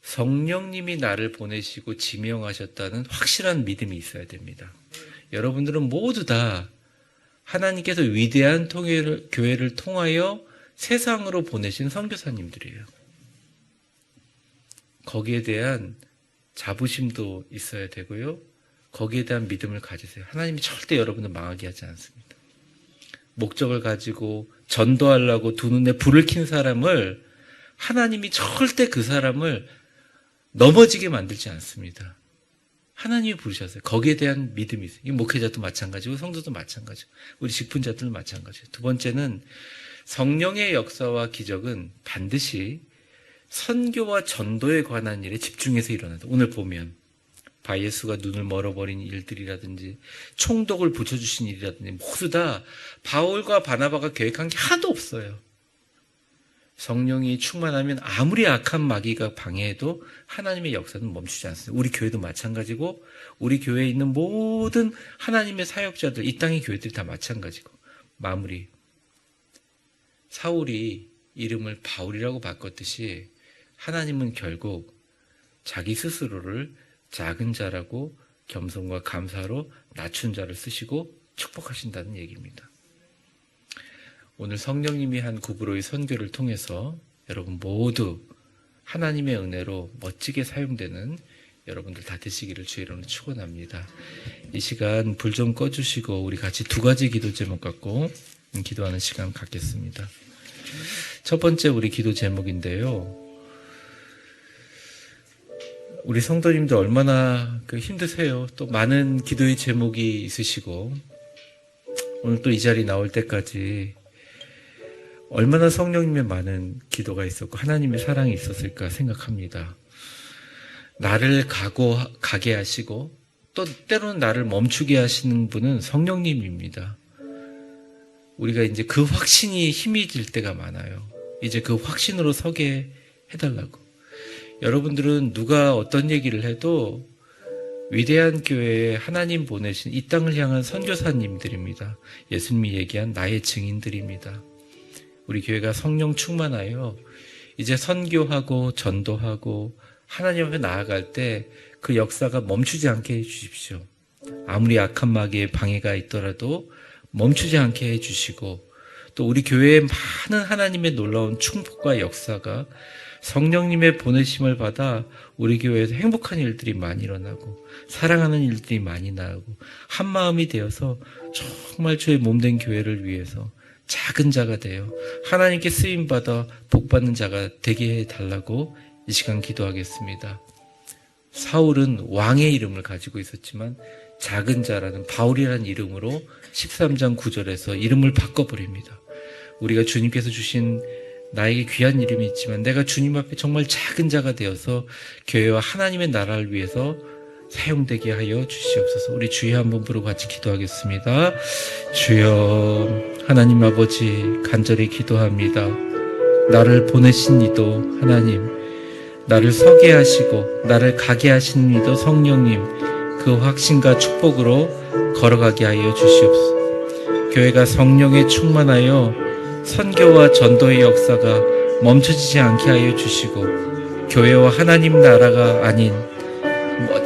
성령님이 나를 보내시고 지명하셨다는 확실한 믿음이 있어야 됩니다. 여러분들은 모두 다 하나님께서 위대한 교회를 통하여 세상으로 보내신 선교사님들이에요. 거기에 대한 자부심도 있어야 되고요. 거기에 대한 믿음을 가지세요. 하나님이 절대 여러분을 망하게 하지 않습니다. 목적을 가지고 전도하려고 두 눈에 불을 킨 사람을 하나님이 절대 그 사람을 넘어지게 만들지 않습니다. 하나님이 부르셨어요. 거기에 대한 믿음이 있어요. 이 목회자도 마찬가지고 성도도 마찬가지고 우리 직분자들도 마찬가지예요. 두 번째는 성령의 역사와 기적은 반드시 선교와 전도에 관한 일에 집중해서 일어난다. 오늘 보면 바예수가 눈을 멀어버린 일들이라든지 총독을 붙여주신 일이라든지 모두 다 바울과 바나바가 계획한 게 하나도 없어요. 성령이 충만하면 아무리 악한 마귀가 방해해도 하나님의 역사는 멈추지 않습니다. 우리 교회도 마찬가지고 우리 교회에 있는 모든 하나님의 사역자들, 이 땅의 교회들이 다 마찬가지고 마무리. 사울이 이름을 바울이라고 바꿨듯이 하나님은 결국 자기 스스로를 작은 자라고 겸손과 감사로 낮춘 자를 쓰시고 축복하신다는 얘기입니다. 오늘 성령님이 한 구브로의 선교를 통해서 여러분 모두 하나님의 은혜로 멋지게 사용되는 여러분들 다 되시기를 주의 이름으로 축원합니다. 이 시간 불 좀 꺼주시고 우리 같이 두 가지 기도 제목 갖고 기도하는 시간 갖겠습니다. 첫 번째 우리 기도 제목인데요. 우리 성도님들 얼마나 힘드세요. 또 많은 기도의 제목이 있으시고 오늘 또 이 자리 나올 때까지 얼마나 성령님의 많은 기도가 있었고 하나님의 사랑이 있었을까 생각합니다. 나를 가게 하시고 또 때로는 나를 멈추게 하시는 분은 성령님입니다. 우리가 이제 그 확신이 힘이 질 때가 많아요. 이제 그 확신으로 서게 해달라고. 여러분들은 누가 어떤 얘기를 해도 위대한 교회에 하나님 보내신 이 땅을 향한 선교사님들입니다. 예수님이 얘기한 나의 증인들입니다. 우리 교회가 성령 충만하여 이제 선교하고 전도하고 하나님 앞에 나아갈 때 그 역사가 멈추지 않게 해주십시오. 아무리 악한 마귀의 방해가 있더라도 멈추지 않게 해주시고 또 우리 교회에 많은 하나님의 놀라운 축복과 역사가 성령님의 보내심을 받아 우리 교회에서 행복한 일들이 많이 일어나고 사랑하는 일들이 많이 나오고 한 마음이 되어서 정말 주의 몸된 교회를 위해서 작은 자가 되어 하나님께 쓰임받아 복받는 자가 되게 해달라고 이 시간 기도하겠습니다. 사울은 왕의 이름을 가지고 있었지만 작은 자라는 바울이라는 이름으로 13장 9절에서 이름을 바꿔버립니다. 우리가 주님께서 주신 나에게 귀한 이름이 있지만 내가 주님 앞에 정말 작은 자가 되어서 교회와 하나님의 나라를 위해서 사용되게 하여 주시옵소서. 우리 주여 한번 부르고 같이 기도하겠습니다. 주여 하나님 아버지 간절히 기도합니다. 나를 보내신 이도 하나님, 나를 서게 하시고 나를 가게 하신 이도 성령님, 그 확신과 축복으로 걸어가게 하여 주시옵소서. 교회가 성령에 충만하여 선교와 전도의 역사가 멈춰지지 않게 하여 주시고 교회와 하나님 나라가 아닌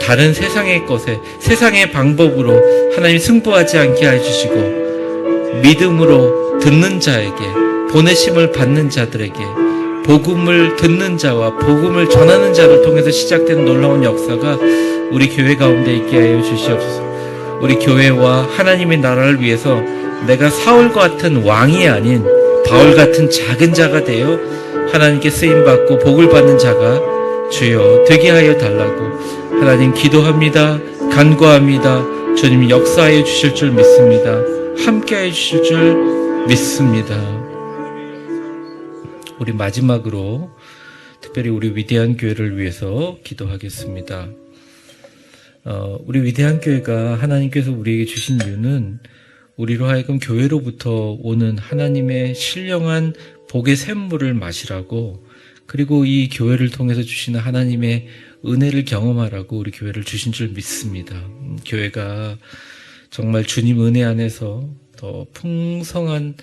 다른 세상의 것에 세상의 방법으로 하나님 승부하지 않게 하여 주시고 믿음으로 듣는 자에게 보내심을 받는 자들에게 복음을 듣는 자와 복음을 전하는 자를 통해서 시작된 놀라운 역사가 우리 교회 가운데 있게 하여 주시옵소서. 우리 교회와 하나님의 나라를 위해서 내가 사울과 같은 왕이 아닌 바울 같은 작은 자가 되어 하나님께 쓰임받고 복을 받는 자가 주여 되게 하여 달라고 하나님 기도합니다. 간구합니다. 주님이 역사하여 주실 줄 믿습니다. 함께하여 주실 줄 믿습니다. 우리 마지막으로 특별히 우리 위대한 교회를 위해서 기도하겠습니다. 우리 위대한 교회가 하나님께서 우리에게 주신 이유는 우리로 하여금 교회로부터 오는 하나님의 신령한 복의 샘물을 마시라고, 그리고 이 교회를 통해서 주시는 하나님의 은혜를 경험하라고 우리 교회를 주신 줄 믿습니다. 교회가 정말 주님 은혜 안에서 더 풍성한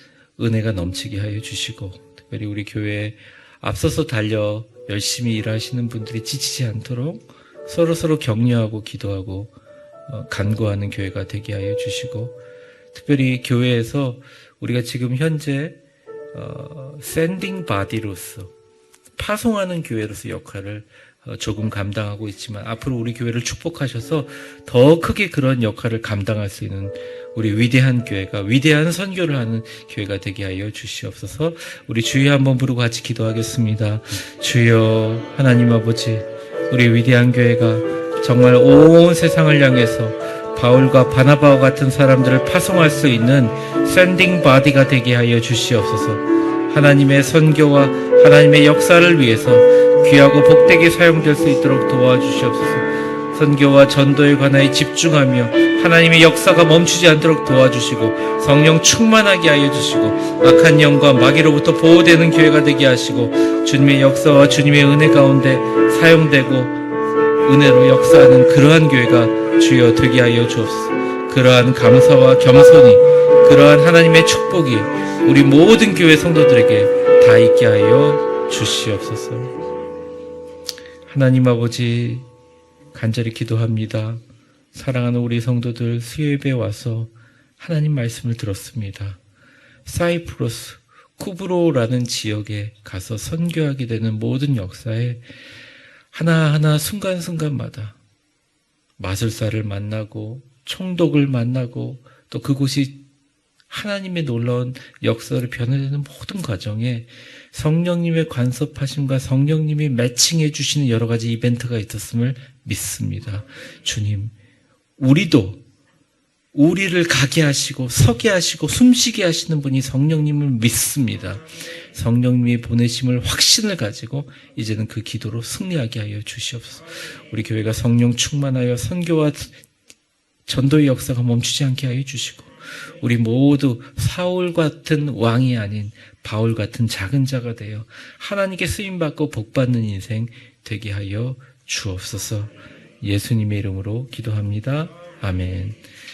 은혜가 넘치게 하여 주시고, 특별히 우리 교회에 앞서서 달려 열심히 일하시는 분들이 지치지 않도록 서로 격려하고 기도하고 간구하는 교회가 되게 하여 주시고, 특별히 교회에서 우리가 지금 현재 샌딩 바디로서, 파송하는 교회로서 역할을 조금 감당하고 있지만, 앞으로 우리 교회를 축복하셔서 더 크게 그런 역할을 감당할 수 있는 우리 위대한 교회가, 위대한 선교를 하는 교회가 되게 하여 주시옵소서. 우리 주여 한번 부르고 같이 기도하겠습니다. 주여 하나님 아버지, 우리 위대한 교회가 정말 온 세상을 향해서 바울과 바나바와 같은 사람들을 파송할 수 있는 샌딩 바디가 되게 하여 주시옵소서. 하나님의 선교와 하나님의 역사를 위해서 귀하고 복되게 사용될 수 있도록 도와주시옵소서. 선교와 전도에 관하여 집중하며 하나님의 역사가 멈추지 않도록 도와주시고, 성령 충만하게 하여 주시고, 악한 영과 마귀로부터 보호되는 교회가 되게 하시고, 주님의 역사와 주님의 은혜 가운데 사용되고 은혜로 역사하는 그러한 교회가 주여 되게 하여 주옵소서. 그러한 감사와 겸손이, 그러한 하나님의 축복이 우리 모든 교회 성도들에게 다 있게 하여 주시옵소서. 하나님 아버지, 간절히 기도합니다. 사랑하는 우리 성도들, 수요예배에 와서 하나님 말씀을 들었습니다. 사이프러스, 쿠브로라는 지역에 가서 선교하게 되는 모든 역사에 하나하나 순간순간마다 마술사를 만나고 총독을 만나고, 또 그곳이 하나님의 놀라운 역사를 변화되는 모든 과정에 성령님의 간섭하심과 성령님이 매칭해 주시는 여러 가지 이벤트가 있었음을 믿습니다. 주님, 우리를 가게 하시고 서게 하시고 숨쉬게 하시는 분이 성령님을 믿습니다. 성령님이 보내심을 확신을 가지고 이제는 그 기도로 승리하게 하여 주시옵소서. 우리 교회가 성령 충만하여 선교와 전도의 역사가 멈추지 않게 하여 주시고, 우리 모두 사울 같은 왕이 아닌 바울 같은 작은 자가 되어 하나님께 쓰임받고 복받는 인생 되게 하여 주옵소서. 예수님의 이름으로 기도합니다. 아멘.